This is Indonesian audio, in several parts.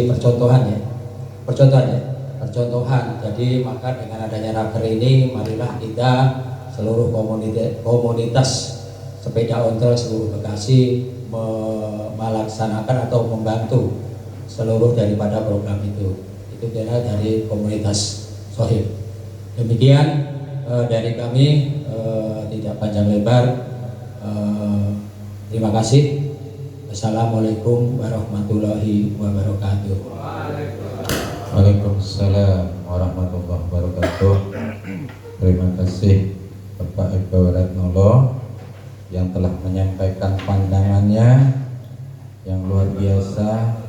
percontohan ya, percontohan. Jadi maka dengan adanya raker ini, marilah kita seluruh komunitas sepeda ontel seluruh Bekasi melaksanakan atau membantu seluruh daripada program itu kira dari komunitas Sohib. Demikian dari kami, tidak panjang lebar. Terima kasih. Assalamualaikum warahmatullahi wabarakatuh. Waalaikumsalam warahmatullahi wabarakatuh. Terima kasih Bapak Eko Ratnolo yang telah menyampaikan pandangannya yang luar biasa.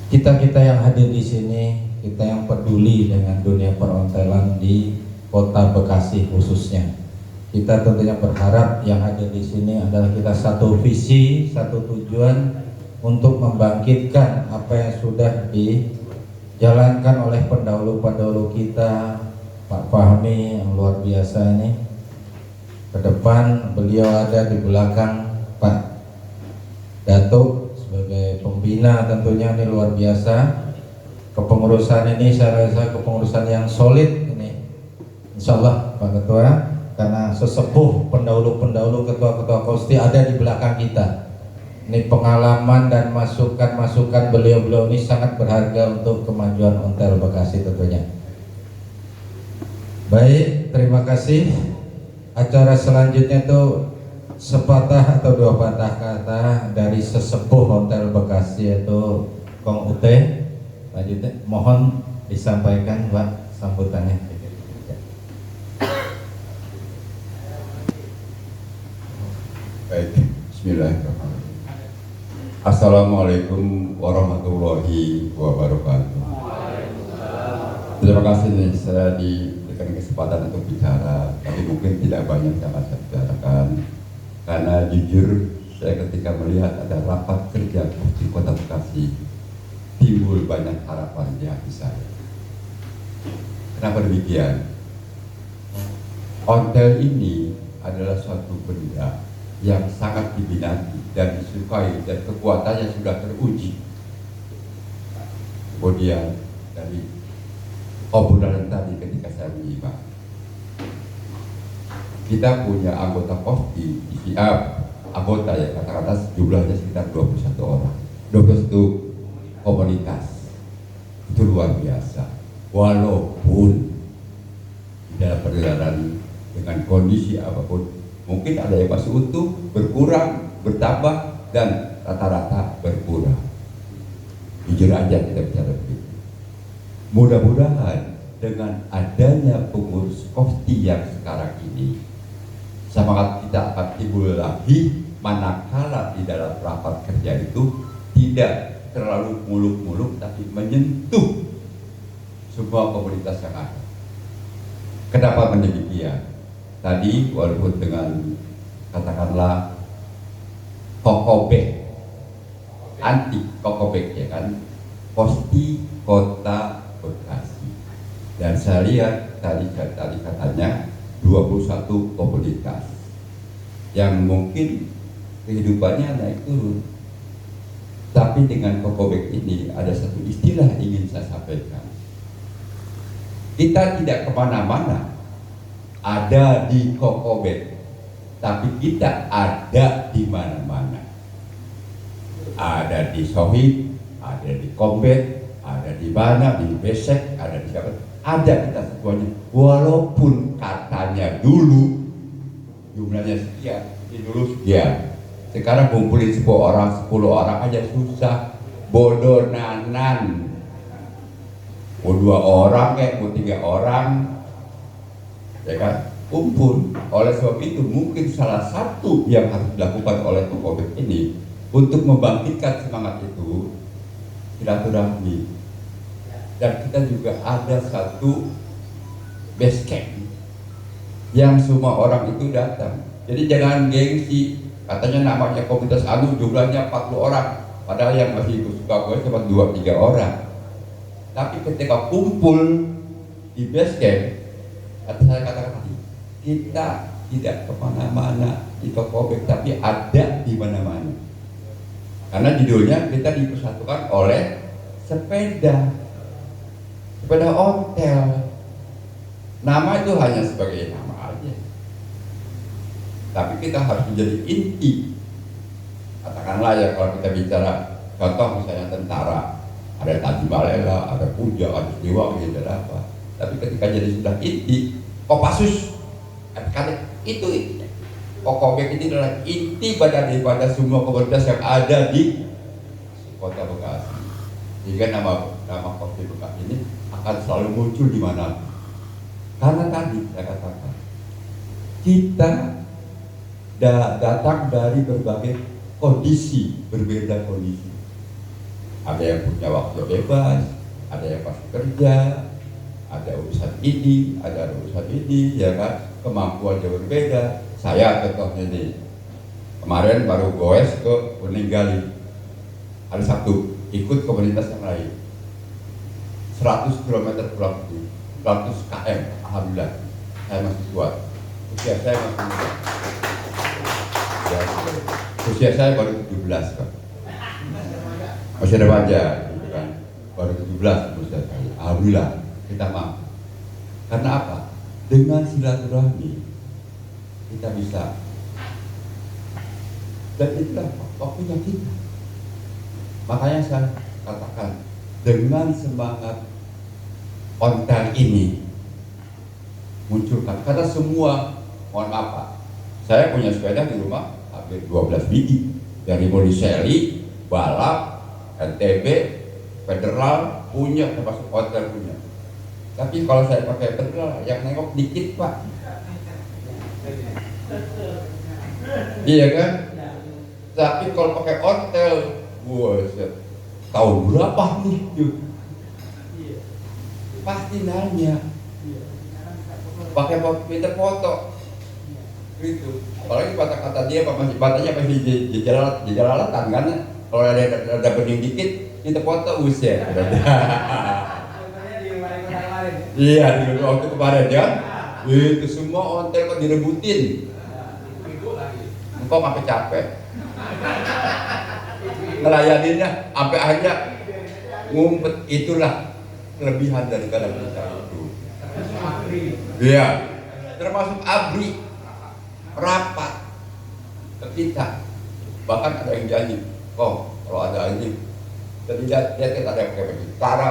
Kita yang hadir di sini, kita yang peduli dengan dunia perontelan di Kota Bekasi khususnya, kita tentunya berharap yang hadir di sini adalah kita satu visi, satu tujuan untuk membangkitkan apa yang sudah dijalankan oleh pendahulu-pendahulu kita. Pak Fahmi yang luar biasa ini, ke depan beliau ada di belakang Pak Datuk sebagai pembina, tentunya ini luar biasa. Kepengurusan ini saya rasa kepengurusan yang solid ini, insya Allah Pak Ketua, karena sesepuh pendahulu-pendahulu ketua-ketua kosti ada di belakang kita. Ini pengalaman dan masukan-masukan beliau-beliau ini sangat berharga untuk kemajuan ontel Bekasi tentunya. Baik, terima kasih. Acara selanjutnya itu sepatah atau dua patah kata dari sesepuh Hotel Bekasi yaitu Kong Ute. Lanjutnya mohon disampaikan Pak sambutannya. Baik, bismillahirrahmanirrahim. Assalamualaikum warahmatullahi wabarakatuh. Terima kasih nih, saya diberikan kesempatan untuk bicara, tapi mungkin tidak banyak yang saya bicarakan. Karena jujur saya ketika melihat ada rapat kerja di Kota Bekasi, timbul banyak harapan di hati saya. Kenapa demikian? Ontel ini adalah suatu benda yang sangat diminati dan disukai dan kekuatannya sudah teruji. Kemudian dari obrolan tadi ketika saya menyimak, kita punya anggota kosti, anggota ya kata-kata jumlahnya sekitar 21 orang, 21 komunitas. Itu luar biasa. Walaupun di dalam perjalanan dengan kondisi apapun, mungkin ada yang masih utuh, berkurang, bertambah, dan rata-rata berkurang. Jujur aja kita bicara begitu. Mudah-mudahan dengan adanya pengurus kosti yang sekarang ini, semangat kita akan timbul lagi manakala di dalam rapat kerja itu tidak terlalu muluk-muluk tapi menyentuh semua komunitas yang ada. Kenapa demikian? Tadi walaupun dengan katakanlah kokobek, anti kokobek ya kan, kosti Kota Bekasi. Dan saya lihat tadi katanya 21 komunitas yang mungkin kehidupannya naik turun. Tapi dengan kokobek ini ada satu istilah ingin saya sampaikan. Kita tidak kemana-mana ada di kokobek, tapi kita ada di mana-mana. Ada di Sohib, ada di Kombet, ada di mana, di Besek, ada di siapa? Ada kita semuanya. Walaupun katanya dulu jumlahnya sekian, ini dulu sekian. Sekarang kumpulin 10 orang aja susah. Bodoh nanan. Mau 2 orang kayak mau 3 orang, ya kan, kumpul. Oleh sebab itu mungkin salah satu yang harus dilakukan oleh kokobek ini untuk membangkitkan semangat itu silaturahmi. Dan kita juga ada satu base camp yang semua orang itu datang. Jadi jangan gengsi, katanya namanya komunitas anu jumlahnya 40 orang, padahal yang masih suka gue cuma 2-3 orang. Tapi ketika kumpul di base camp, saya katakan tadi, kita tidak kemana-mana di kokobek, tapi ada di mana-mana. Karena judulnya kita dipersatukan oleh sepeda ontel. Nama itu hanya sebagai nama aja, tapi kita harus menjadi inti. Katakanlah ya, kalau kita bicara contoh misalnya tentara, ada Tajimalela, ada Puja, ada Siliwangi, ada apa. Tapi ketika jadi sudah inti, Kopassus, itu Kokobek ini adalah inti daripada semua komunitas yang ada di Kota Bekasi. Sehingga nama Kopi Bekasi ini akan selalu muncul di mana. Karena tadi saya katakan, kita datang dari berbagai kondisi, berbeda kondisi. Ada yang punya waktu bebas, ada yang pasti kerja, ada urusan ini, ada urusan ini, ya kan, kemampuan yang berbeda. Saya contohnya nih, kemarin baru goes ke Puninggali, hari Sabtu, ikut komunitas yang lain, 100 km pulang pergi, 100 km, alhamdulillah, saya masih kuat. Usia saya masih muda, ya, usia saya baru 17 kan, masih remaja, gitu kan, baru 17 usia saya, alhamdulillah kita mampu. Karena apa? Dengan silaturahmi kita bisa, dan itulah waktunya kita. Makanya saya katakan, dengan semangat ontel ini munculkan, karena semua, mohon maaf Pak, saya punya sepeda di rumah hampir 12 biji, dari Moliseli, balap, NTB, federal punya, termasuk ontel punya. Tapi kalau saya pakai federal, yang nengok dikit Pak. Iya kan? Tapi kalau pakai ontel, tahun berapa nih? Pasti nanya. Pakai pinter foto, gitu. Apalagi kata-kata dia, batanya masih jelalatan kan? Kalau ada bening dikit, kita foto usir. Iya, di waktu kemarin ya. Itu semua ontel kok direbutin. Engkau sampai capek ngelayaninnya, sampai aja ngumpet. Itulah kelebihan daripada kita itu. Iya, termasuk abri, rapat ke kita. Bahkan ada yang janji, kalau ada anjing, jadi lihat ada yang pakai baju cara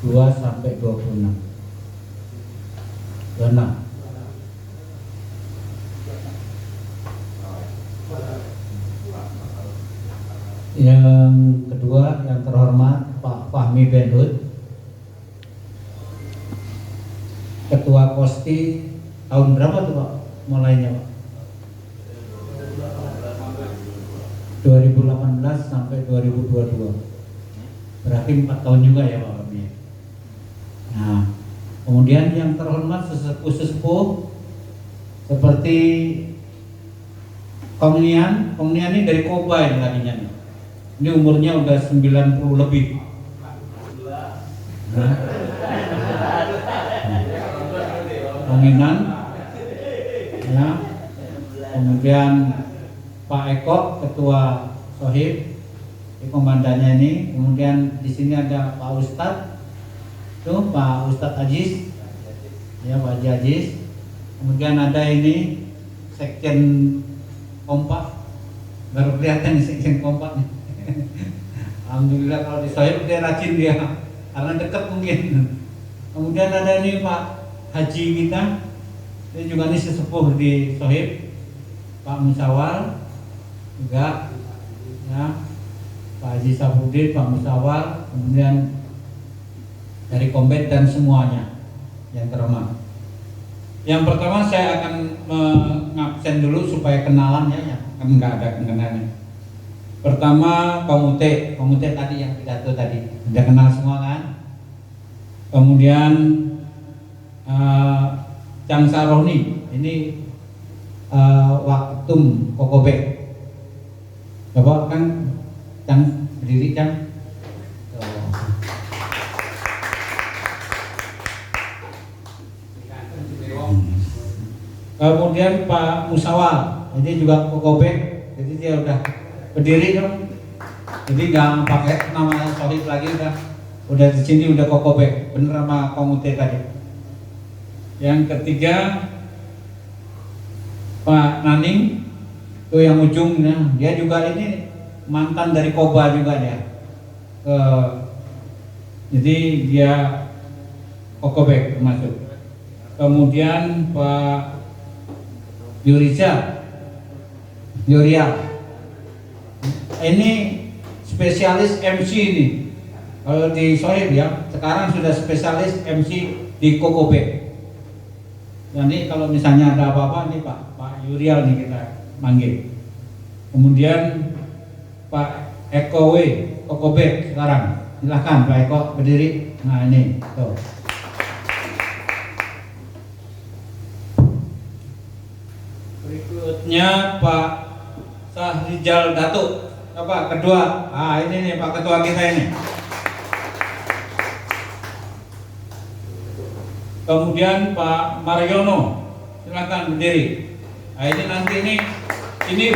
2 sampai 26. 26. Yang kedua, yang terhormat Pak Fahmi Ben-Hud, Ketua Kosti, tahun berapa tuh Pak mulainya Pak? 2018 sampai 2022. Berarti 4 tahun juga ya Pak Fahmi. Nah, kemudian yang terhormat sesepuh-sesepuh seperti Komnian ini dari Kobain tadinya nih. Ini umurnya udah 90 lebih. Nah. Kominan, ya. Kemudian Pak Eko, Ketua Sohib, ini komandannya ini. Kemudian di sini ada Pak Ustadz, tuh Pak Ustadz Aziz, ya Pak Haji Aziz. Kemudian ada ini Sekjen Kompak, baru kelihatan nih Sekjen Kompak nih. Alhamdulillah kalau di Sohib dia rajin dia, karena dekat mungkin. Kemudian ada ini Pak Haji kita, ini juga ini sesepuh di Sohib, Pak Musawal juga, ya Pak Haji Sabudin, Pak Musawal, kemudian dari Kombet dan semuanya yang terhormat. Yang pertama saya akan mengabsen dulu supaya kenalan ya kan nggak ada kenalannya. Pertama Komute tadi yang pidato tadi, udah kenal semua kan. Kemudian Cang Saroni, ini Waktum Kokobek. Bapak kan Cang berdiri Cang. Kemudian Pak Musawal, ini juga Kokobek, jadi dia udah berdiri dong. Jadi nggak pakai nama Sohib lagi, udah di sini udah kokobek, bener sama Komute tadi. Yang ketiga Pak Naning, tuh yang ujungnya, dia juga ini mantan dari Koba juga dia. Jadi dia kokobek termasuk. Kemudian Pak Yurial, ini spesialis MC ini. Kalau di Sohib ya, sekarang sudah spesialis MC di Kokobek. Jadi kalau misalnya ada apa-apa nih Pak Yurial nih kita manggil. Kemudian Pak Eko W, Kokobek sekarang. Silahkan Pak Eko berdiri. Nah ini tuh. Berikutnya Pak Sahrijal Datuk, apa kedua? Ini nih Pak Ketua kita ini. Kemudian Pak Mariono, silakan berdiri. Nah, ini nanti ini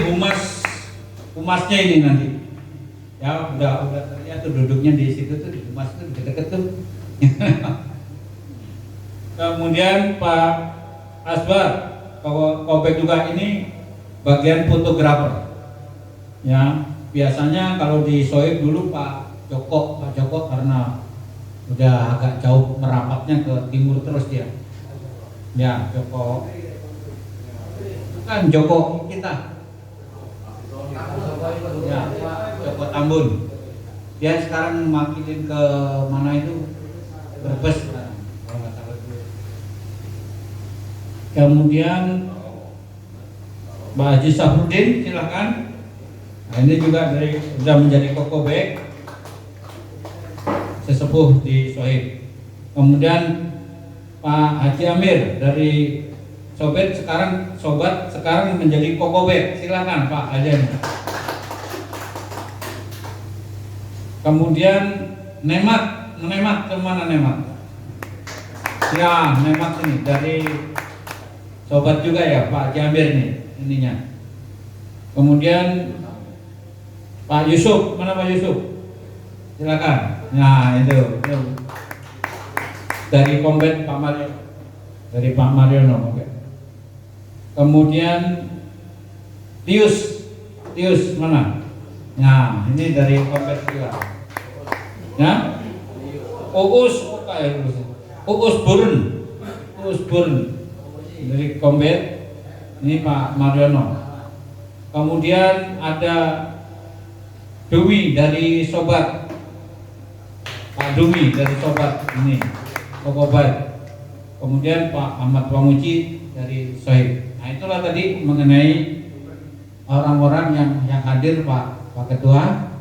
humasnya ini nanti. Ya udah terlihat tuh duduknya di situ tuh, di humas tuh deket-deket tuh. Kemudian Pak Asbar, Kobek juga ini bagian fotografer. Ya, biasanya kalau di Sohib dulu Pak Joko karena udah agak jauh merapatnya ke timur terus dia. Ya, Joko. Bukan Joko kita. Ya, Joko Tambun. Dia sekarang makilin ke mana itu? Brebes. Kemudian Mbak Haji Safrudin, silakan. Nah, ini juga sudah menjadi kokobek sesepuh di Sohib. Kemudian Pak Haji Amir dari Sobat sekarang menjadi kokobek. Silakan Pak Haji Amir. Kemudian Nemat kemana Nemat? Ya, Nemat ini dari Sobat juga ya Pak Haji Amir nih ininya. Kemudian Pak Yusuf, mana Pak Yusuf? Silakan. Nah itu dari Kombet Pak Mario, dari Pak Mariono. Kemudian Tius mana? Nah ini dari Kombet juga. Ya, Uus Burun dari Kombet. Ini Pak Mariono. Kemudian ada Dwi dari Sobat. Pak Dumi dari Sobat ini Kokobat. Kemudian Pak Ahmad Pamuji dari Sohib. Nah itulah tadi mengenai orang-orang yang hadir Pak Ketua.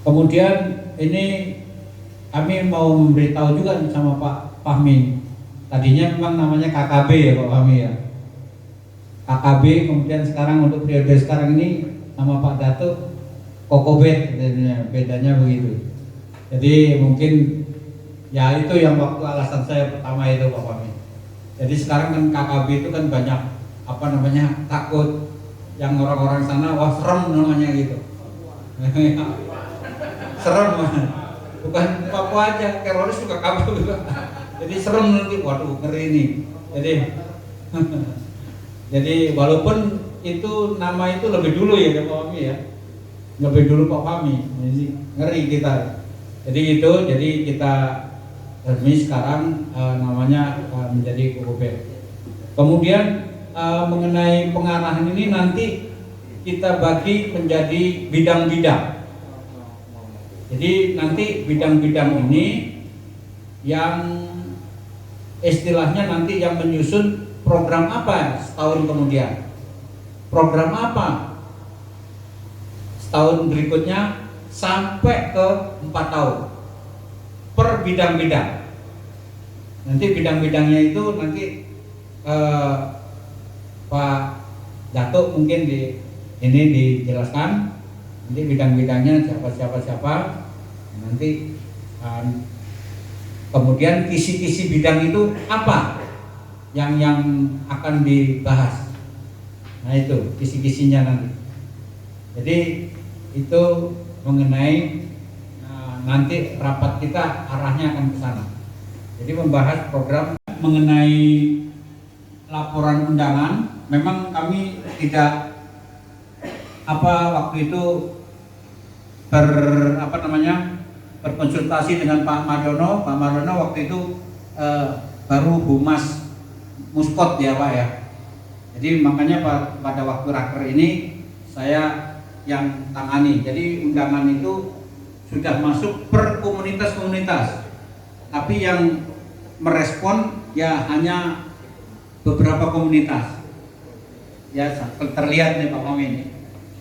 Kemudian ini kami mau memberitahu juga sama Pak Fahmi. Tadinya memang namanya KKB ya Pak Fahmi ya. KKB, kemudian sekarang untuk periode sekarang ini sama Pak Datuk Kokobet, bedanya begitu. Jadi mungkin ya itu yang waktu alasan saya pertama itu Pak Fahmi. Jadi sekarang kan KKB itu kan banyak takut yang orang-orang sana, wah serem namanya gitu. Serem, bukan Papua aja, teroris juga kabur juga. Jadi serem nanti, waduh ngeri nih. Jadi walaupun itu nama itu lebih dulu ya Pak Fahmi ya, lebih dulu Pak Fahmi. Jadi ngeri kita. Jadi kita resmi sekarang namanya menjadi Kokobek. Kemudian mengenai pengarahan ini nanti kita bagi menjadi bidang-bidang. Jadi nanti bidang-bidang ini yang istilahnya nanti yang menyusun program apa setahun kemudian, program apa setahun berikutnya sampai ke 4 tahun per bidang-bidang. Nanti bidang-bidangnya itu nanti Pak Datuk mungkin ini dijelaskan. Nanti bidang-bidangnya siapa. Nanti kemudian kisi-kisi bidang itu apa yang akan dibahas. Nah itu kisi-kisinya nanti. Jadi itu mengenai nanti rapat kita arahnya akan ke sana. Jadi membahas program mengenai laporan undangan. Memang kami tidak waktu itu berkonsultasi dengan Pak Mariono. Pak Mariono waktu itu baru Humas Muskot ya Pak ya. Jadi makanya pada waktu raker ini saya yang tangani. Jadi undangan itu sudah masuk per komunitas-komunitas. Tapi yang merespon ya hanya beberapa komunitas. Ya terlihat nih Pak Mami ini.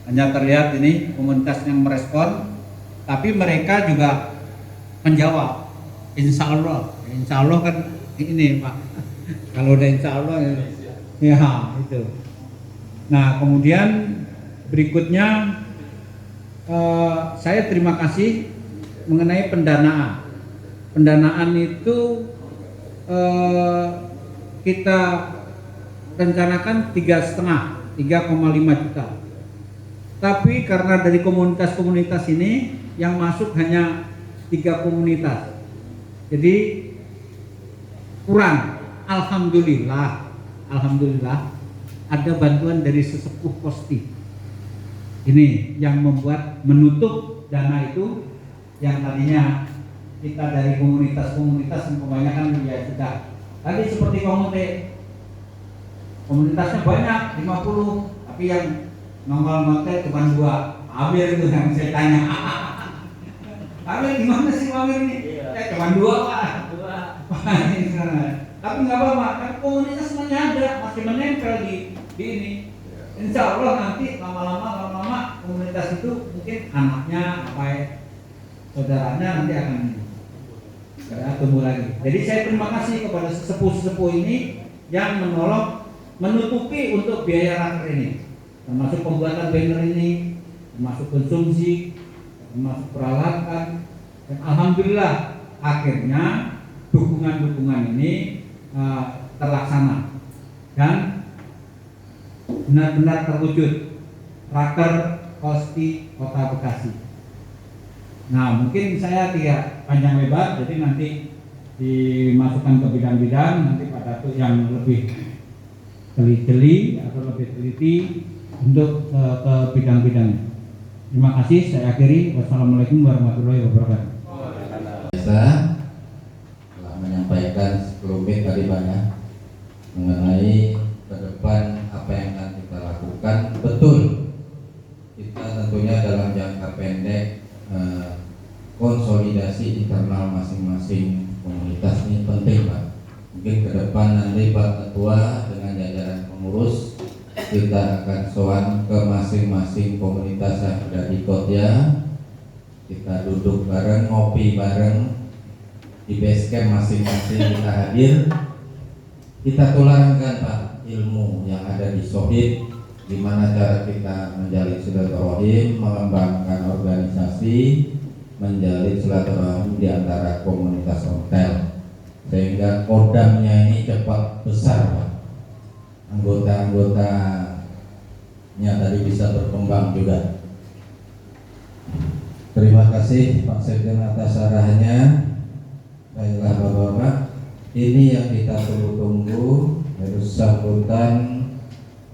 Hanya terlihat ini komunitas yang merespon. Tapi mereka juga menjawab. Insya Allah kan ini Pak. Kalau udah insya Allah ya itu. Nah kemudian berikutnya saya terima kasih mengenai pendanaan. Pendanaan itu kita rencanakan 3,5 juta. Tapi karena dari komunitas-komunitas ini yang masuk hanya 3 komunitas. Jadi kurang. Alhamdulillah ada bantuan dari sesepuh Kosti. Ini yang membuat menutup dana itu yang tadinya kita dari komunitas-komunitas yang kebanyakan ya sudah. Tadi seperti komunitasnya banyak 50, tapi yang nongol-nongol cuma 2. Amir itu yang saya tanya. Amir gimana sih Amir ini? Cuma 2 Pak. Tapi nggak apa-apa, kan komunitas semuanya ada, masih menempel di ini. Insya Allah nanti lama-lama komunitas itu mungkin anaknya saudaranya nanti akan tumbuh lagi. Jadi saya terima kasih kepada sesepuh-sesepuh ini yang menolong menutupi untuk biaya raker ini, termasuk pembuatan banner ini, termasuk konsumsi, termasuk peralatan, dan alhamdulillah akhirnya dukungan-dukungan ini terlaksana dan benar-benar terwujud raker Kosti Kota Bekasi. Nah mungkin saya tidak panjang lebar, jadi nanti dimasukkan ke bidang-bidang, nanti Pak Datuk yang lebih jeli atau lebih teliti untuk ke bidang-bidang. Terima kasih, saya akhiri. Wassalamualaikum warahmatullahi wabarakatuh. Biasa telah menyampaikan sekelumit tadi banyak mengenai ke depan apa yang akan kita lakukan. Betul, kita tentunya dalam jangka pendek konsolidasi internal masing-masing komunitas ini penting Pak. Mungkin ke depan nanti Pak Ketua dengan jajaran pengurus kita akan sowan ke masing-masing komunitas yang ada di Kotya. Kita duduk bareng, ngopi bareng di base camp masing-masing, kita hadir, kita tularkan Pak ilmu yang ada di Sohib, gimana cara kita menjalin silaturahim, mengembangkan organisasi, menjalin silaturahim di antara komunitas hotel, sehingga kodamnya ini cepat besar Pak. Anggota-anggotanya tadi bisa berkembang juga. Terima kasih Pak Sekjen atas arahannya. Baiklah Bapak-Bapak, ini yang kita tunggu-tunggu, harus sambutan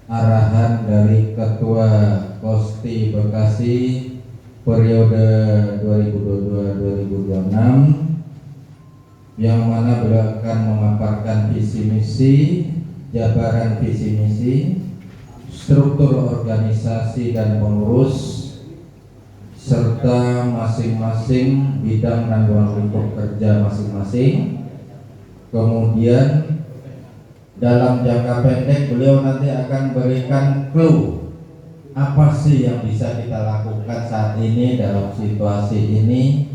arahan dari Ketua Kosti Bekasi periode 2022-2026, yang mana beliau akan memaparkan visi misi, jabaran visi misi, struktur organisasi dan pengurus, serta masing-masing bidang dan ruang lingkup kerja masing-masing. Kemudian dalam jangka pendek beliau nanti akan berikan clue apa sih yang bisa kita lakukan saat ini dalam situasi ini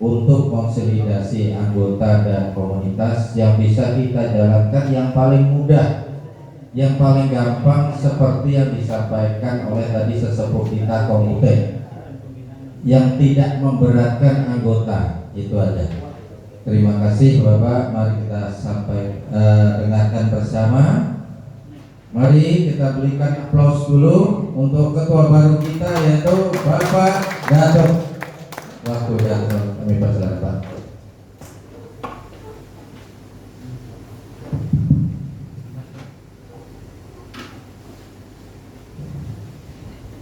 untuk konsolidasi anggota dan komunitas yang bisa kita jalankan yang paling mudah, yang paling gampang, seperti yang disampaikan oleh tadi sesepuh kita komite, yang tidak memberatkan anggota. Itu aja. Terima kasih Bapak. Mari kita dengarkan bersama. Mari kita berikan aplaus dulu untuk ketua baru kita yaitu Bapak Datuk. Waktu Datuk, kami persilakan Pak.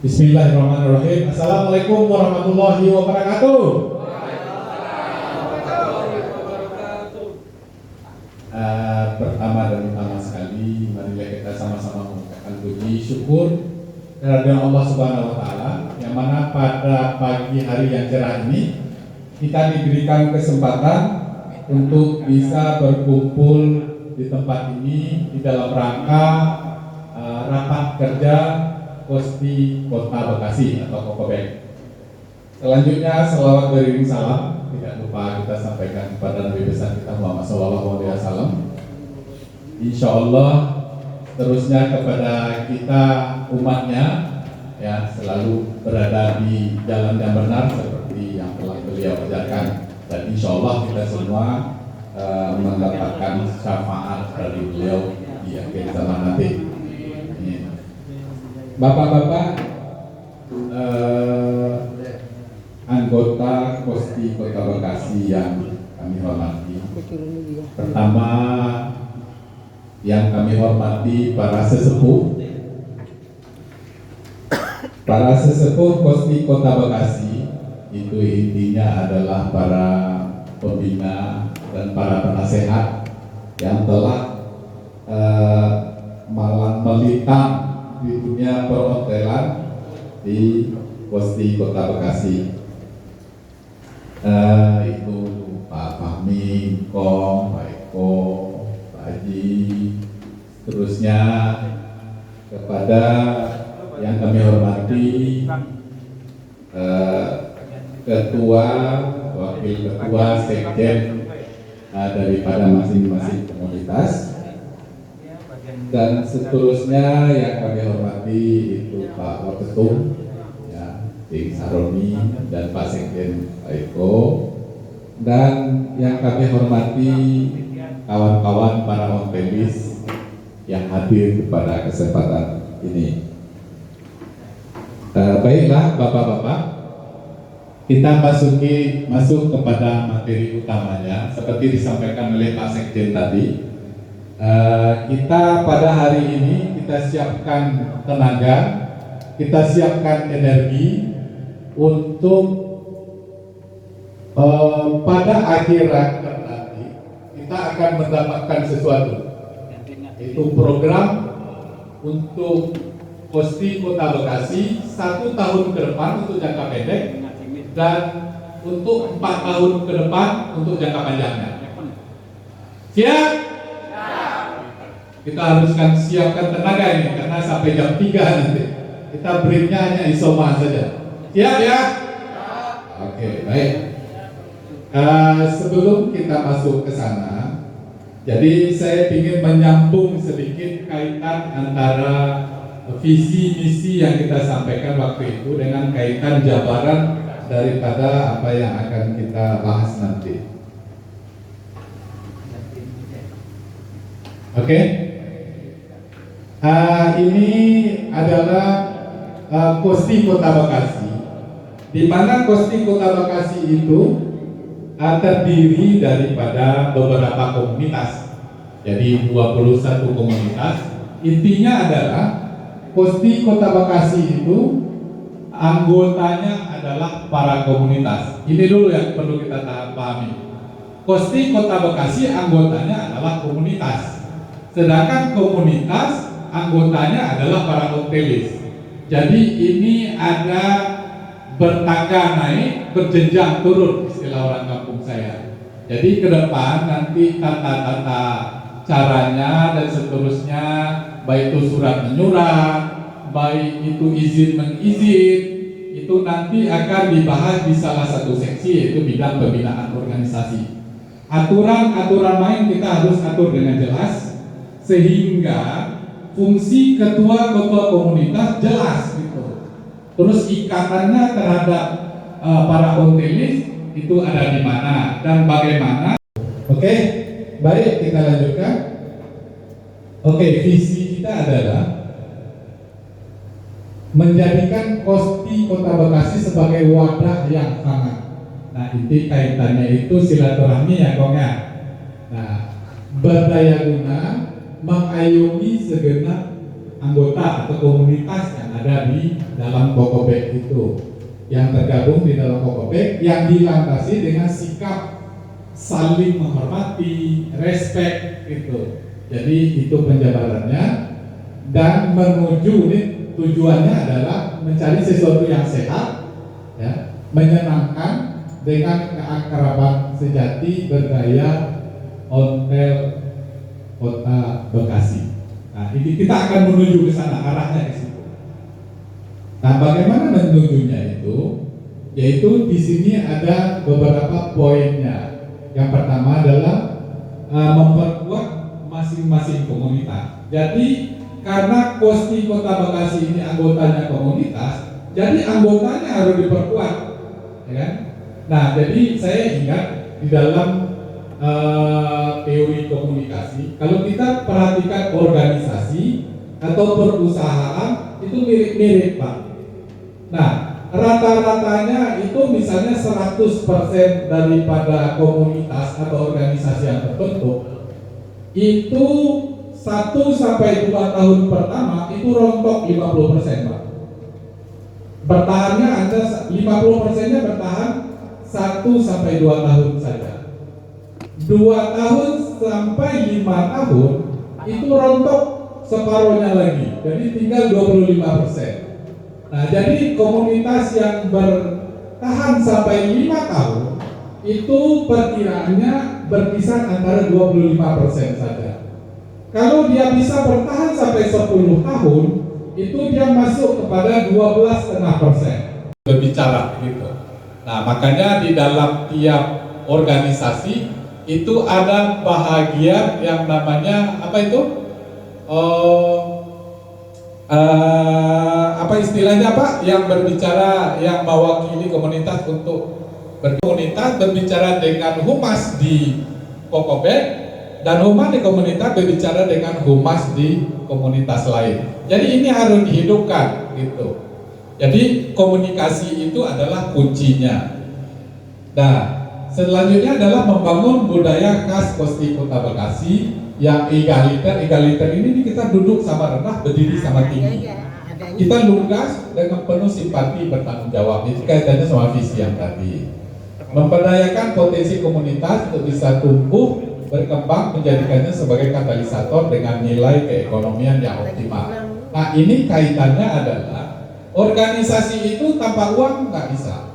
Bismillahirrahmanirrahim. Assalamualaikum warahmatullahi wabarakatuh. Pertama dan utama sekali, marilah kita sama-sama mengucapkan puji syukur kehadirat Allah Subhanahu wa Ta'ala, yang mana pada pagi hari yang cerah ini kita diberikan kesempatan untuk bisa berkumpul di tempat ini di dalam rangka rapat kerja Kosti Kota Bekasi atau Kokobek. Selanjutnya selawat beriring salam tidak lupa kita sampaikan kepada Nabi besar kita Muhammad SAW. Insya Allah terusnya kepada kita umatnya ya selalu berada di jalan yang benar seperti yang telah beliau ajarkan, dan insya Allah kita semua mendapatkan syafaat dari beliau di akhir zaman nanti. Bapak-bapak, anggota Kosti Kota Bekasi yang kami hormati, pertama yang kami hormati para sesepuh Kosti Kota Bekasi, itu intinya adalah para pembina dan para penasehat yang telah malang melintang di dunia perhotelan di Kosti Kota Bekasi. Itu Pak Fahmi, Kong, Pak Eko, Pak Haji, terusnya kepada yang kami hormati ketua, wakil ketua, sekjen daripada masing-masing komunitas, dan seterusnya yang kami hormati itu Pak Waketum, ya, Ting Saroni, dan Pak Sekjen Pak Eko, dan yang kami hormati kawan-kawan para ontelis yang hadir pada kesempatan ini. Baiklah Bapak-bapak, kita masuk kepada materi utamanya seperti disampaikan oleh Pak Sekjen tadi. Kita pada hari ini kita siapkan tenaga, kita siapkan energi untuk pada akhirat nanti kita akan mendapatkan sesuatu, yaitu program untuk Kosti Kota Bekasi 1 tahun ke depan untuk jangka pendek dan untuk 4 tahun ke depan untuk jangka panjangnya. Siap? Kita haruskan siapkan tenaga ini karena sampai jam 3 nanti. Kita breaknya hanya isoma saja. Siap ya? Oke, baik. Sebelum kita masuk ke sana, jadi saya ingin menyambung sedikit kaitan antara visi misi yang kita sampaikan waktu itu dengan kaitan jabaran daripada apa yang akan kita bahas nanti. Oke? Ini adalah Kosti Kota Bekasi, di mana Kosti Kota Bekasi itu terdiri daripada beberapa komunitas. Jadi 21 komunitas. Intinya adalah Kosti Kota Bekasi itu anggotanya adalah para komunitas. Ini dulu yang perlu kita pahami. Kosti Kota Bekasi anggotanya adalah komunitas, sedangkan komunitas anggotanya adalah para ontelis. Jadi ini ada bertangga naik, berjenjang turun, istilah orang kampung saya. Jadi ke depan nanti tata-tata caranya dan seterusnya, baik itu surat menyurat, baik itu izin mengizin, itu nanti akan dibahas di salah satu seksi, yaitu bidang pembinaan organisasi. Aturan-aturan main kita harus atur dengan jelas sehingga fungsi ketua-ketua komunitas jelas gitu. Terus ikatannya terhadap para ontelis itu ada di mana dan bagaimana. Oke, baik kita lanjutkan. Oke, visi kita adalah menjadikan Kosti Kota Bekasi sebagai wadah yang hangat. Nah, inti kaitannya itu silaturahmi ya Kong ya. Nah, berdaya guna mengayomi segenap anggota atau komunitas yang ada di dalam Kokobek itu, yang tergabung di dalam Kokobek, yang dilandasi dengan sikap saling menghormati, respect gitu. Jadi itu penjabarannya, dan menuju ini tujuannya adalah mencari sesuatu yang sehat, ya, menyenangkan dengan keakraban sejati berdaya ontel Kota Bekasi. Nah, ini kita akan menuju ke sana, arahnya ke situ. Nah, bagaimana menujunya itu? Yaitu di sini ada beberapa poinnya. Yang pertama adalah memperkuat masing-masing komunitas. Jadi karena Kosti Kota Bekasi ini anggotanya komunitas, jadi anggotanya harus diperkuat, ya kan? Nah, jadi saya ingat di dalam teori komunikasi, kalau kita perhatikan organisasi atau perusahaan itu mirip-mirip Pak. Nah, rata-ratanya itu misalnya 100% daripada komunitas atau organisasi yang terbentuk itu 1-2 tahun pertama itu rontok 50% Pak. Bertahannya ada 50%-nya bertahan 1-2 tahun saja. 2 tahun sampai 5 tahun itu rontok separuhnya lagi, jadi tinggal 25%. Nah, jadi komunitas yang bertahan sampai 5 tahun itu perkiraannya berkisar antara 25% saja. Kalau dia bisa bertahan sampai 10 tahun, itu dia masuk kepada 12,5% berbicara gitu. Nah, makanya di dalam tiap organisasi itu ada bahagian yang namanya apa itu? Apa istilahnya Pak? Yang berbicara, yang mewakili komunitas untuk berkomunitas berbicara dengan humas di Kokobek, dan humas di komunitas berbicara dengan humas di komunitas lain. Jadi ini harus dihidupkan gitu. Jadi komunikasi itu adalah kuncinya. Nah, selanjutnya adalah membangun budaya khas Kosti Kota Bekasi yang egaliter. Egaliter ini kita duduk sama rendah, berdiri sama tinggi. Kita lugas dengan penuh simpati, bertanggung jawab. Itu kaitannya sama visi yang tadi. Memperdayakan potensi komunitas untuk bisa tumbuh, berkembang, menjadikannya sebagai katalisator dengan nilai keekonomian yang optimal. Nah, ini kaitannya adalah organisasi itu tanpa uang nggak bisa,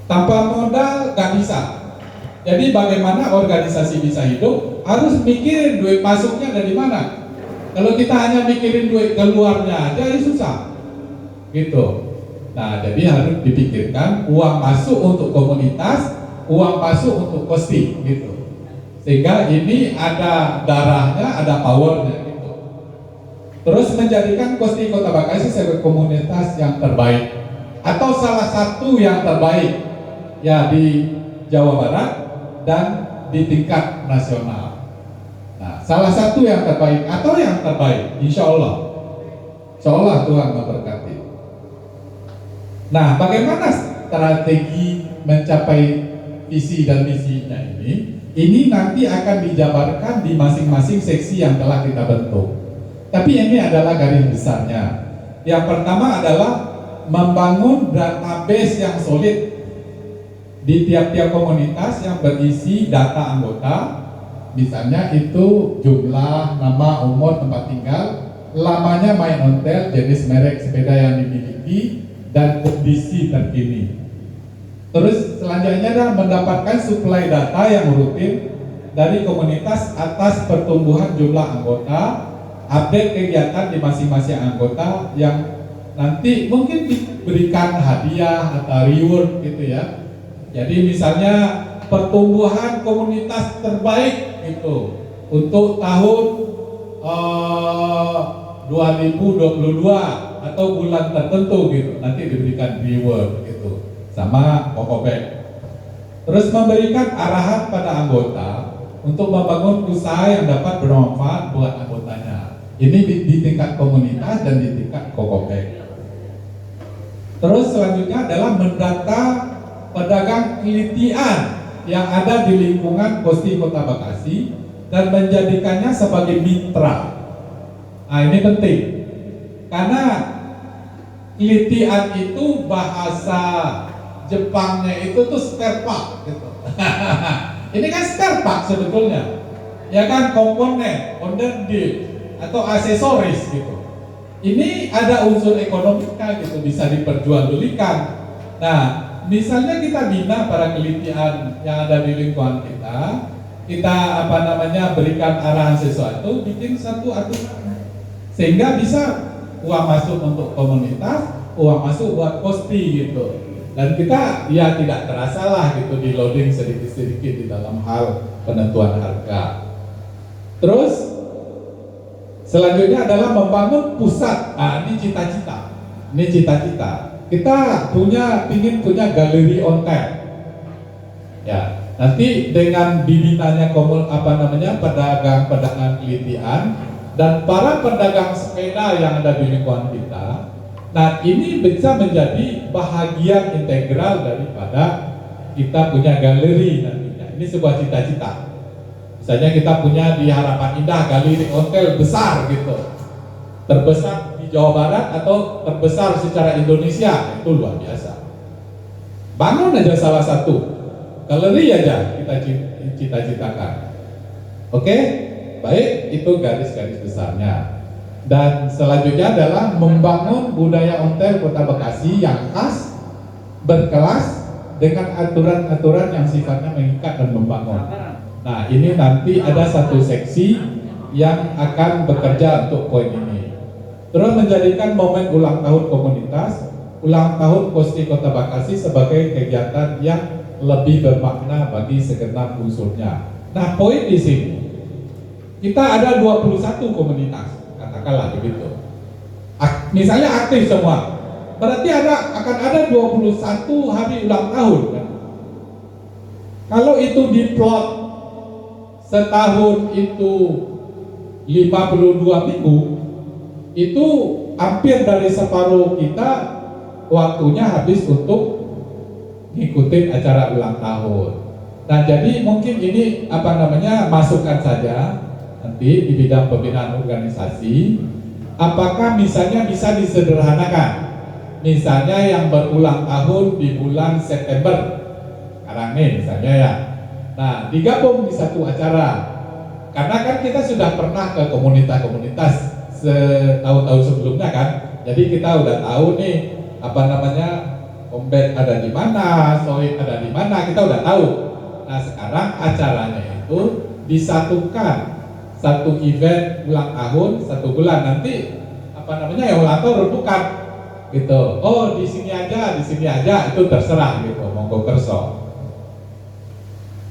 tanpa modal nggak bisa. Jadi bagaimana organisasi bisa hidup, harus mikirin duit masuknya dari mana. Kalau kita hanya mikirin duit keluarnya aja, ini susah gitu. Nah, jadi harus dipikirkan uang masuk untuk komunitas, uang masuk untuk Kosti gitu. Sehingga ini ada darahnya, ada powernya gitu. Terus menjadikan Kosti Kota Bekasi sebagai komunitas yang terbaik atau salah satu yang terbaik ya di Jawa Barat dan di tingkat nasional. Nah, salah satu yang terbaik atau yang terbaik, insya Allah Tuhan memberkati. Nah, bagaimana strategi mencapai visi dan misinya ini? Ini nanti akan dijabarkan di masing-masing seksi yang telah kita bentuk. Tapi ini adalah garis besarnya. Yang pertama adalah membangun database yang solid di tiap-tiap komunitas yang berisi data anggota, misalnya itu jumlah, nama, umur, tempat tinggal, lamanya main ontel, jenis merek sepeda yang dimiliki, dan kondisi terkini. Terus selanjutnya adalah mendapatkan suplai data yang rutin dari komunitas atas pertumbuhan jumlah anggota, update kegiatan di masing-masing anggota yang nanti mungkin diberikan hadiah atau reward gitu ya. Jadi misalnya pertumbuhan komunitas terbaik itu untuk tahun 2022 atau bulan tertentu gitu, nanti diberikan reward gitu sama Kokobek. Terus memberikan arahan pada anggota untuk membangun usaha yang dapat bermanfaat buat anggotanya. Ini di tingkat komunitas dan di tingkat Kokobek. Terus selanjutnya adalah mendata pedagang kelitian yang ada di lingkungan Kosti Kota Bekasi dan menjadikannya sebagai mitra. Nah, ini penting karena kelitian itu bahasa Jepangnya itu tuh spare part gitu. Ini kan spare part sebetulnya, ya kan, komponen, onderdil atau aksesoris gitu. Ini ada unsur ekonomika gitu, bisa diperjualbelikan. Nah, misalnya kita bina para kelitian yang ada di lingkungan kita berikan arahan sesuatu, bikin satu aturan sehingga bisa uang masuk untuk komunitas, uang masuk buat Kosti gitu. Dan kita ya tidak terasa lah gitu di loading sedikit-sedikit di dalam hal penentuan harga. Terus selanjutnya adalah membangun pusat. Ini cita-cita. Kita ingin punya galeri ontel. Ya, nanti dengan dibinanya pedagang kelitian dan para pedagang sepeda yang ada di lingkungan kita. Nah, ini bisa menjadi bahagian integral daripada kita punya galeri nantinya. Ini sebuah cita-cita. Misalnya kita punya di Harapan Indah galeri hotel besar gitu, terbesar di Jawa Barat atau terbesar secara Indonesia, itu luar biasa. Bangun aja salah satu galeri aja kita cita-citakan. Oke, baik, itu garis-garis besarnya. Dan selanjutnya adalah membangun budaya hotel Kota Bekasi yang khas, berkelas, dengan aturan-aturan yang sifatnya mengikat dan membangun. Nah, ini nanti ada satu seksi yang akan bekerja untuk poin ini. Terus menjadikan momen ulang tahun komunitas, ulang tahun Kosti Kota Bekasi sebagai kegiatan yang lebih bermakna bagi segenap unsurnya. Nah, poin di sini, kita ada 21 komunitas, katakanlah begitu. Misalnya aktif semua, berarti akan ada 21 hari ulang tahun kan? Kalau itu diplot setahun itu 52 minggu, itu hampir dari separuh kita waktunya habis untuk ngikutin acara ulang tahun. Nah, jadi mungkin ini masukan saja nanti di bidang pembinaan organisasi. Apakah misalnya bisa disederhanakan? Misalnya yang berulang tahun di bulan September sekarang nih misalnya ya. Nah, digabung di satu acara. Karena kan kita sudah pernah ke komunitas-komunitas setahun-tahun sebelumnya kan. Jadi kita udah tahu nih Kombet ada di mana, Sohib ada di mana, kita udah tahu. Nah, sekarang acaranya itu disatukan, satu event ulang tahun, satu bulan. Nanti yang ulang tahun rebukan gitu. Oh, di sini aja, itu terserah gitu, monggo kerso.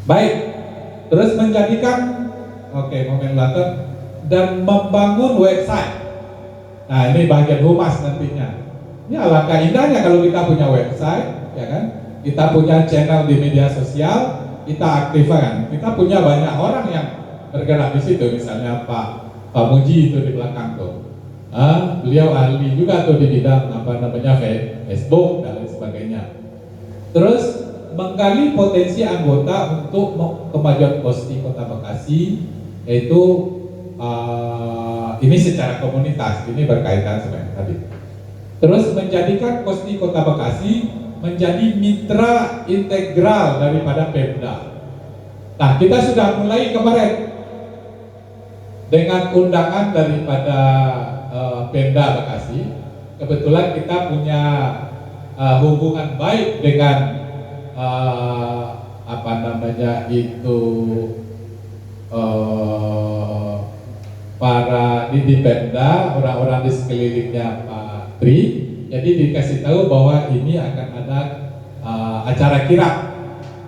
Baik, terus menjadikan momen ulang tahun dan membangun website. Nah, ini bagian humas nantinya. Ini alangkah indahnya kalau kita punya website, ya kan? Kita punya channel di media sosial, kita aktifkan. Kita punya banyak orang yang bergerak di situ, misalnya Pak Muji itu di belakang tuh. Beliau ahli juga tuh di bidang Facebook dan lain sebagainya. Terus menggali potensi anggota untuk kemajuan Kosti Kota Bekasi, yaitu ini secara komunitas, ini berkaitan sama tadi. Terus menjadikan Kosti Kota Bekasi menjadi mitra integral daripada Pemda. Nah, kita sudah mulai kemarin dengan undangan daripada Pemda Bekasi. Kebetulan kita punya hubungan baik dengan para di Pemda, orang-orang di sekelilingnya Pak Tri. Jadi dikasih tahu bahwa ini akan ada acara kirap.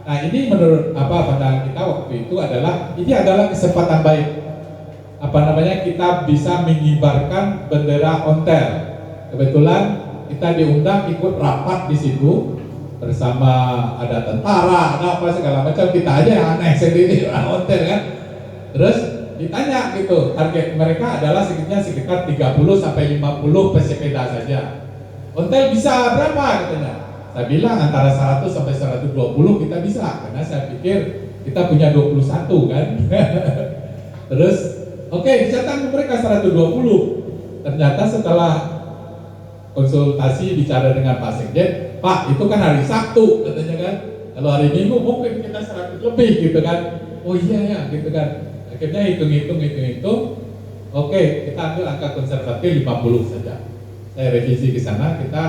Nah, ini menurut pandangan kita waktu itu ini adalah kesempatan baik. Kita bisa mengibarkan bendera ontel. Kebetulan kita diundang ikut rapat di situ bersama ada tentara, ada apa segala macam. Kita aja yang aneh sendiri orang ontel kan. Terus ditanya gitu, target mereka adalah sekitar 30 sampai 50 pesepeda saja. Ontel bisa berapa katanya? Saya bilang antara 100 sampai 120 kita bisa, karena saya pikir kita punya 21 kan. Terus oke, dicatat mereka 120. Ternyata setelah konsultasi bicara dengan Pak Sekjen, Pak itu kan hari Sabtu katanya kan. Kalau hari Minggu mungkin kita 100 lebih gitu kan. Oh iya ya gitu kan. Akhirnya hitung. Oke, kita ambil angka konservatif 50 saja. Saya revisi ke sana, kita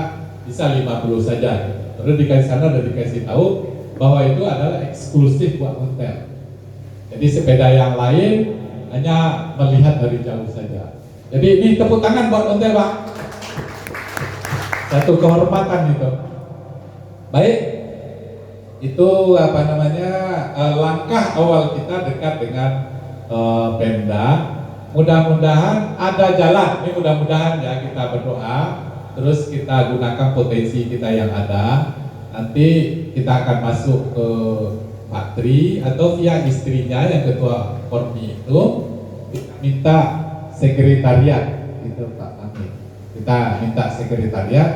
bisa 50 saja. Terus dikasih sana dan dikasih tahu bahwa itu adalah eksklusif buat hotel. Jadi sepeda yang lain hanya melihat dari jauh saja. Jadi ini tepuk tangan buat hotel, Pak. Satu kehormatan itu. Baik, itu apa namanya langkah awal kita dekat dengan Pemda. Mudah-mudahan ada jalan. Ini mudah-mudahan ya, kita berdoa. Terus kita gunakan potensi kita yang ada. Nanti kita akan masuk ke Pak Tri atau via istrinya yang ketua Kormi itu minta sekretariat itu Pak Amin. Kita minta sekretariat.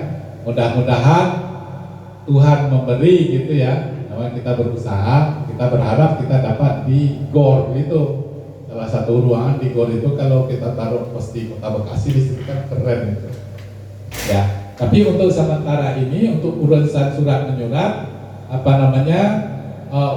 Mudah-mudahan Tuhan memberi gitu ya. Namanya kita berusaha, kita berharap kita dapat di GOR itu. Salah satu ruangan di GOR itu kalau kita taruh pos di Kota Bekasi di situ kan keren itu. Ya, tapi untuk sementara ini untuk urusan surat menyurat apa namanya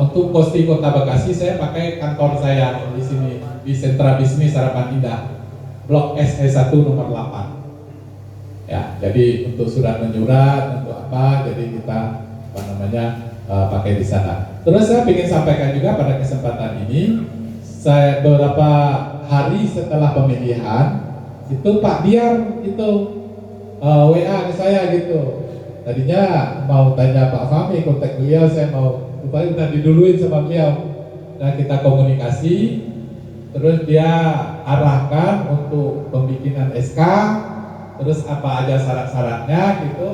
untuk pos di Kota Bekasi saya pakai kantor saya di sini di Sentra Bisnis Harapan Indah, Blok SE1 nomor 8. Ya, jadi untuk surat menyurat untuk apa? Jadi kita apa namanya pakai di sana. Terus saya ingin sampaikan juga pada kesempatan ini, saya beberapa hari setelah pemilihan itu Pak Biar itu WA ke saya gitu. Tadinya mau tanya Pak Fahmi, kontak beliau, saya mau supaya udah diduluin sama beliau. Nah kita komunikasi, terus dia arahkan untuk pembikinan SK, terus apa aja syarat-syaratnya gitu.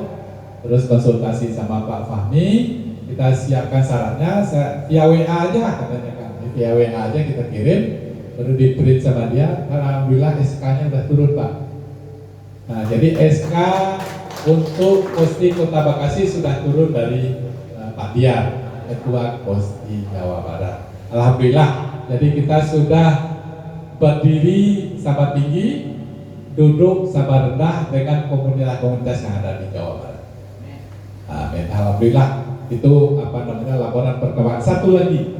Terus konsultasi sama Pak Fahmi, kita siapkan syaratnya, via WA aja katanya kan. Via WA aja kita kirim, baru di print sama dia. Alhamdulillah SK-nya udah turun Pak. Nah jadi SK untuk Kosti Kota Bekasi sudah turun dari Pak Diar, Ketua Kosti Jawa Barat. Alhamdulillah, jadi kita sudah berdiri sama tinggi, duduk sama rendah dengan komunitas-komunitas yang ada di Jawa Barat. Amin. Alhamdulillah, itu apa namanya laporan perkembangan. Satu lagi,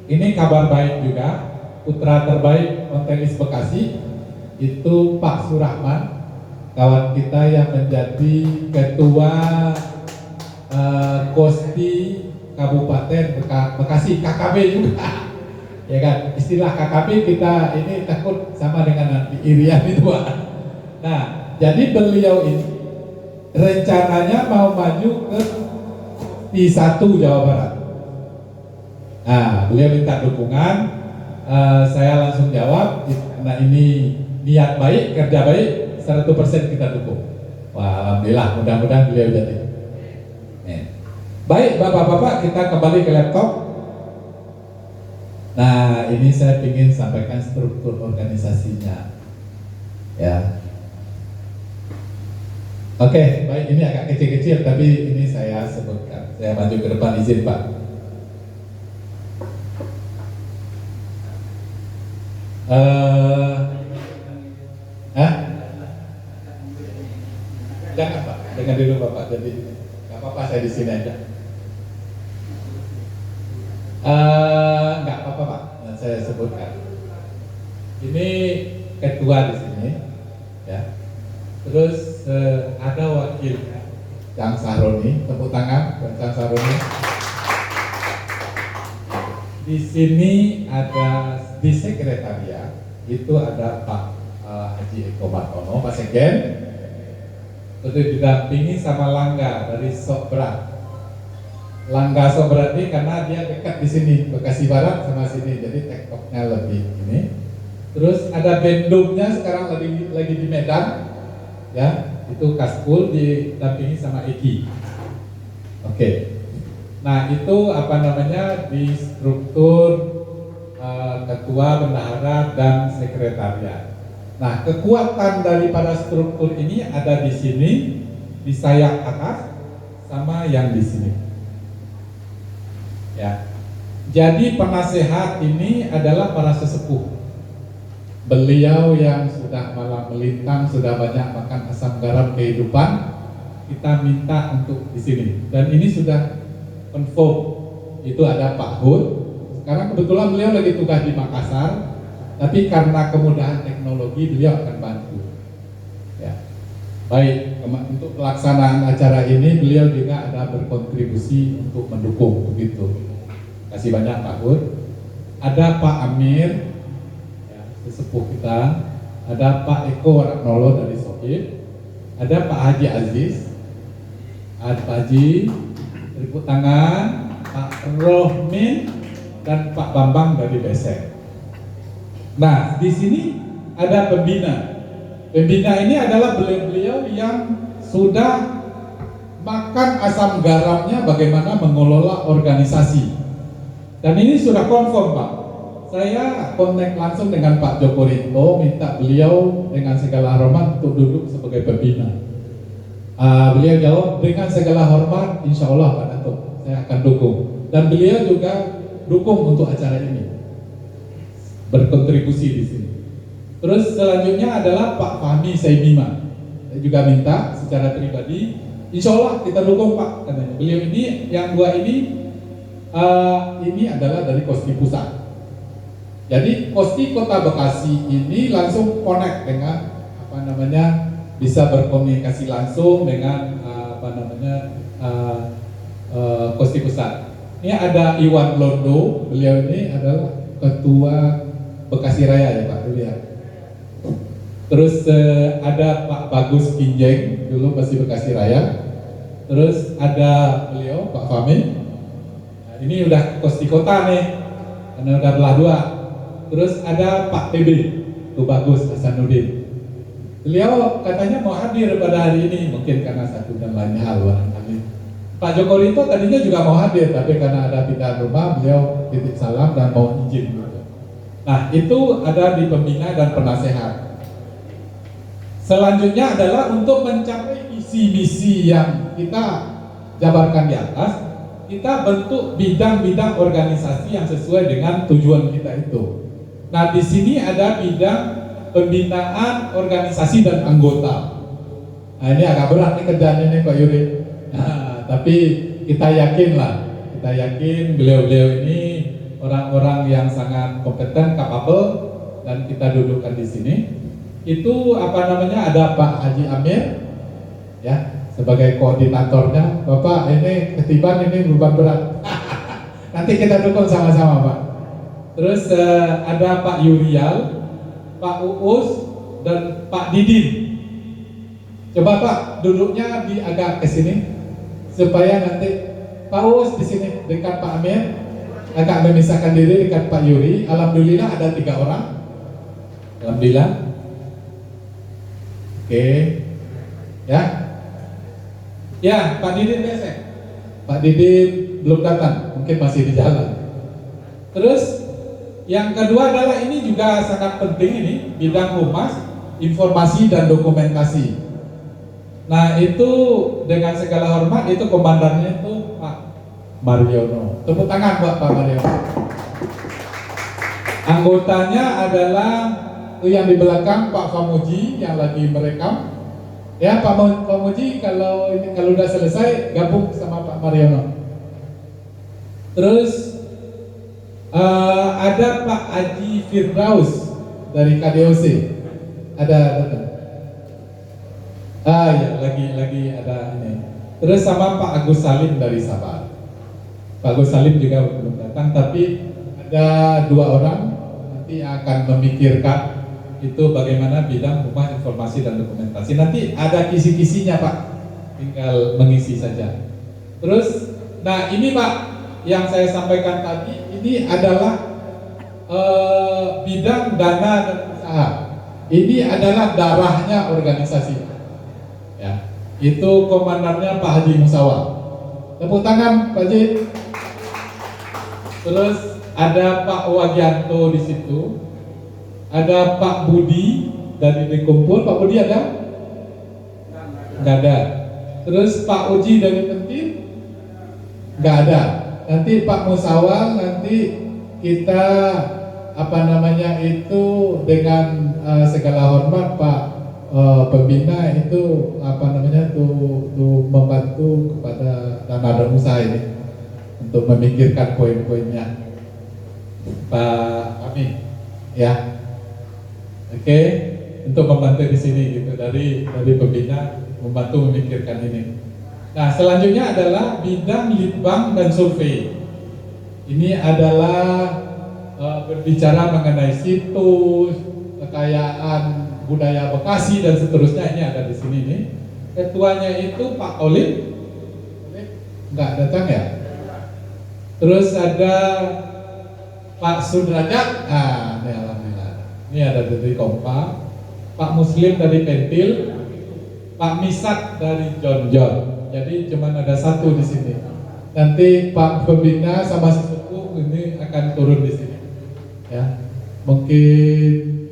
ini kabar baik juga, putra terbaik Ontelis Bekasi itu Pak Surahman, kawan kita yang menjadi ketua Kosti Kabupaten Bekasi, KKB juga. Ya kan, istilah KKB kita ini takut sama dengan Irian itu. Nah, jadi beliau ini rencananya mau maju ke P1 Jawa Barat. Nah, beliau minta dukungan, saya langsung jawab, karena ini niat baik, kerja baik, 100% kita dukung. Wah, alhamdulillah, mudah-mudahan beliau jadi. Baik, bapak-bapak, kita kembali ke laptop. Nah, ini saya ingin sampaikan struktur organisasinya. Ya. Oke, baik, ini agak kecil-kecil, tapi ini saya sebutkan. Saya maju ke depan, izin Pak. Jangan Pak, dengar dulu Bapak. Jadi nggak apa-apa saya di sini aja. Nggak apa-apa Pak, nah, saya sebutkan. Ini ketua di sini, ya. Terus ada wakilnya, Kang Sahroni, tepuk tangan buat Kang Sahroni. Di sini ada di sekretariat itu ada Pak Haji Eko Martono, Pak Sekjen. Terus didampingi sama Langga dari Sokberat. Langga Sokberat ini karena dia dekat di sini, Bekasi Barat sama sini, jadi tektoknya lebih ini. Terus ada bendumnya sekarang lagi di Medan, ya, itu Kaspul didampingi sama Eki. Oke. Nah itu apa namanya di struktur ketua, bendahara, dan sekretariat. Nah kekuatan daripada struktur ini ada di sini di sayap atas sama yang di sini. Ya. Jadi penasehat ini adalah para sesepuh. Beliau yang sudah malang melintang, sudah banyak makan asam garam kehidupan, kita minta untuk di sini. Dan ini sudah confirm. Itu ada Pak Hud. Sekarang kebetulan beliau lagi tugas di Makassar, tapi karena kemudahan teknologi beliau akan bantu. Ya. Baik, untuk pelaksanaan acara ini beliau juga ada berkontribusi untuk mendukung begitu. Terima kasih banyak Pak Hud. Ada Pak Amir, sesepuh kita, ada Pak Eko Waraknolo dari Sohib, ada Pak Haji Aziz, ada Pak Haji, tepuk tangan, Pak Rohmin, dan Pak Bambang dari Besek. Nah, di sini ada pembina. Pembina ini adalah beliau-beliau yang sudah makan asam garamnya bagaimana mengelola organisasi. Dan ini sudah confirm Pak. Saya kontak langsung dengan Pak Joko Rinto, minta beliau dengan segala hormat untuk duduk sebagai pembina. Beliau jawab dengan segala hormat, insya Allah Pak Datuk, saya akan dukung. Dan beliau juga dukung untuk acara ini, berkontribusi di sini. Terus selanjutnya adalah Pak Fahmi Saibima. Saya juga minta secara pribadi, insya Allah kita dukung Pak. Katanya. Beliau ini, yang dua ini adalah dari Kosti Pusat. Jadi Kosti Kota Bekasi ini langsung connect dengan bisa berkomunikasi langsung dengan Kosti Pusat. Ini ada Iwan Londo, beliau ini adalah Ketua Bekasi Raya ya Pak, lihat. Terus ada Pak Bagus Kinjeng, dulu masih Bekasi Raya. Terus ada beliau Pak Fahmi. Nah, ini udah Kosti Kota nih, karena udah belah dua. Terus ada Pak TB, tuh Bagus Hasanuddin. Beliau katanya mau hadir pada hari ini, mungkin karena satu dan lain hal barangkali. Pak Joko Rinto tadinya juga mau hadir, tapi karena ada pindahan rumah, beliau titip salam dan mau izin. Nah, itu ada di pembina dan penasehat. Selanjutnya adalah untuk mencapai visi-misi yang kita jabarkan di atas, kita bentuk bidang-bidang organisasi yang sesuai dengan tujuan kita itu. Nah, di sini ada bidang pembinaan organisasi dan anggota. Nah, ini agak berat nih kerjaan ini Pak Yuri. Nah, tapi kita yakin beliau-beliau ini orang-orang yang sangat kompeten, capable, dan kita dudukkan di sini. Itu ada Pak Haji Amir, ya, sebagai koordinatornya. Bapak ini ketiban, ini beban berat. Nanti kita dukung sama-sama Pak. Terus ada Pak Yurial, Pak Uus, dan Pak Didin. Coba Pak duduknya di agak ke sini supaya nanti Pak Uus di sini dekat Pak Amir, agak memisahkan diri dekat Pak Yuri. Alhamdulillah ada 3 orang. Alhamdulillah. Oke. Ya. Ya, Pak Didin besok. Pak Didin belum datang, mungkin masih di jalan. Terus yang kedua adalah ini juga sangat penting, ini bidang humas, informasi dan dokumentasi. Nah, itu dengan segala hormat itu komandannya itu Pak Mariono. Tepuk tangan buat Pak Mariono. Anggotanya adalah itu yang di belakang Pak Famuji yang lagi merekam. Ya Pak Famuji, kalau udah selesai gabung sama Pak Mariono. Terus ada Pak Haji Firdaus dari KDOC. Ada. Ya lagi ada ini. Terus sama Pak Agus Salim dari Sabar. Pak Agus Salim juga belum datang, tapi ada 2 orang nanti akan memikirkan itu bagaimana bidang humas, informasi dan dokumentasi. Nanti ada kisi-kisinya Pak, tinggal mengisi saja. Terus, nah ini Pak yang saya sampaikan tadi, ini adalah bidang dana dan usaha. Ini adalah darahnya organisasi. Ya, itu komandannya Pak Haji Musawa. Tepuk tangan Pak Haji. Terus ada Pak Wagianto di situ. Ada Pak Budi dari Dekumpul. Pak Budi ada? Enggak ada. Terus Pak Uji dari Pentil nggak ada. Nanti Pak Musawal nanti kita itu dengan segala hormat Pak pembina itu tuh membantu kepada dan usaha ini untuk memikirkan poin-poinnya Pak Amin ya. Oke, untuk membantu di sini gitu dari pembina membantu memikirkan ini. Nah, selanjutnya adalah bidang litbang dan survei. Ini adalah berbicara mengenai situs, kekayaan budaya Bekasi dan seterusnya. Ini ada di sini nih. Ketuanya itu Pak Olim, nggak datang ya. Terus ada Pak Sudrajat, ini alhamdulillah. Ini ada dari Kompa, Pak Muslim dari Pentil, Pak Misak dari Jonjon. Jadi cuma ada satu di sini. Nanti Pak pembina sama sepupu ini akan turun di sini. Ya, mungkin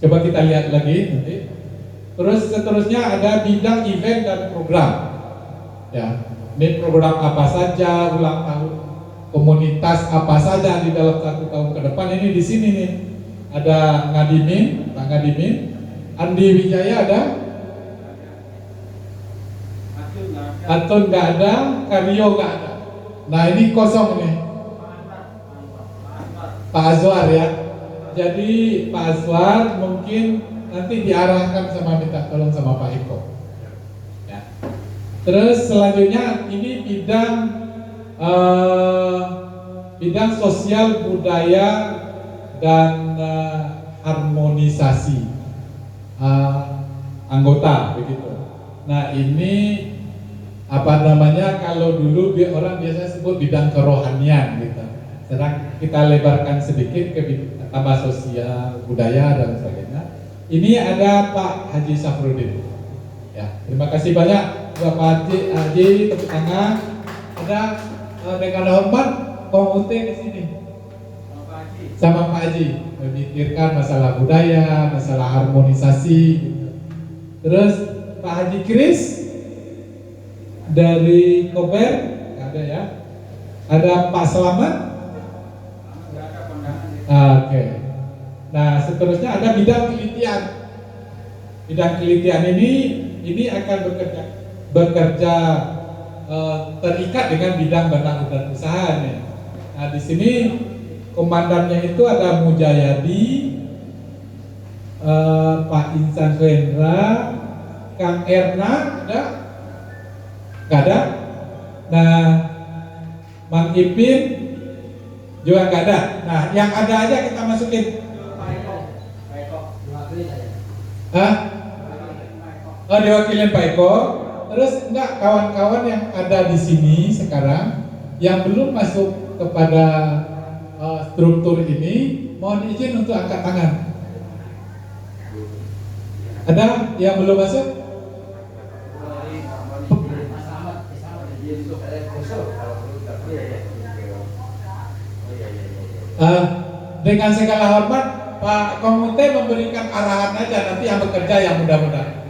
coba kita lihat lagi nanti. Terus seterusnya ada bidang event dan program. Ya, ini program apa saja, ulang tahun komunitas apa saja di dalam 1 tahun ke depan. Ini di sini nih. Ada Ngadimin, Pak Ngadimin, Andi Wijaya ada. Atun nggak ada, Karyo nggak ada. Nah ini kosong nih. Pak Azwar ya. Jadi Pak Azwar mungkin nanti diarahkan sama minta tolong sama Pak Eko. Ya. Terus selanjutnya ini bidang sosial budaya dan harmonisasi anggota begitu. Nah ini kalau dulu orang biasa sebut bidang kerohanian gitu. Sekarang kita lebarkan sedikit ke tambah sosial, budaya dan sebagainya. Ini ada Pak Haji Safruddin. Ya, terima kasih banyak Bapak Haji, tepuk tangan. Ada dengan hormat Komute di sini. Sama Pak Haji memikirkan masalah budaya, masalah harmonisasi. Gitu. Terus Pak Haji Kris dari Kober ada ya. Ada Pak Selamat. Oke. Nah, seterusnya ada bidang kelitian. Bidang kelitian ini akan bekerja terikat dengan bidang badan usaha nih. Nah, di sini komandannya itu ada Mujayadi, Pak Insan Rendra, Kang Erna, ada? Gak ada? Nah, Mang Ipin juga gak ada. Nah, yang ada aja kita masukin. Hah? Oh, diwakilin Pak Eko. Terus enggak kawan-kawan yang ada di sini sekarang yang belum masuk kepada struktur ini, mohon izin untuk angkat tangan. Ada yang belum masuk? Dengan segala hormat, Pak Komute memberikan arahan aja, nanti yang bekerja yang mudah-mudahan.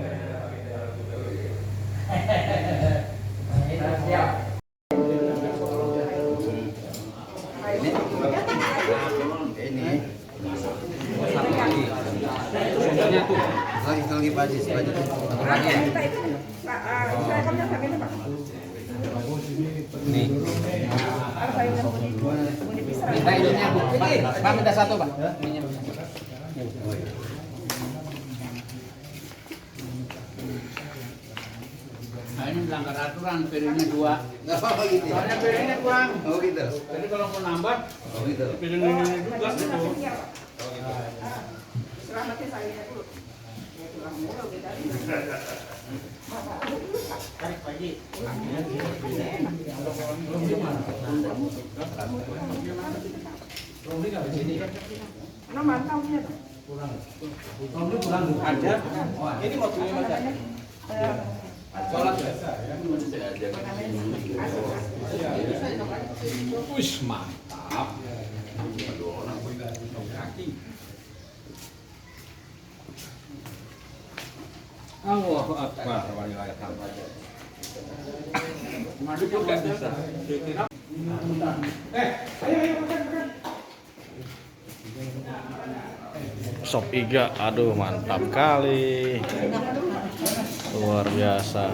Minta hidupnya Bu. Pak minta satu Pak. Nah ini melanggar aturan, periodenya 2. Oh gitu. Soalnya periodenya kurang. Oh gitu. Jadi kalau mau nambah, oh gitu. Periodenya juga gitu. Selamatnya saya dulu. Tarik pagi. Mana mantaunya? Kurang. Kurang ada. Ini mobilnya Mas. Sholat biasa ya. Wih, mantap. Aduh, orang kaki. Allahu Akbar. Madu juga bisa. Sop iga, aduh mantap kali, luar biasa.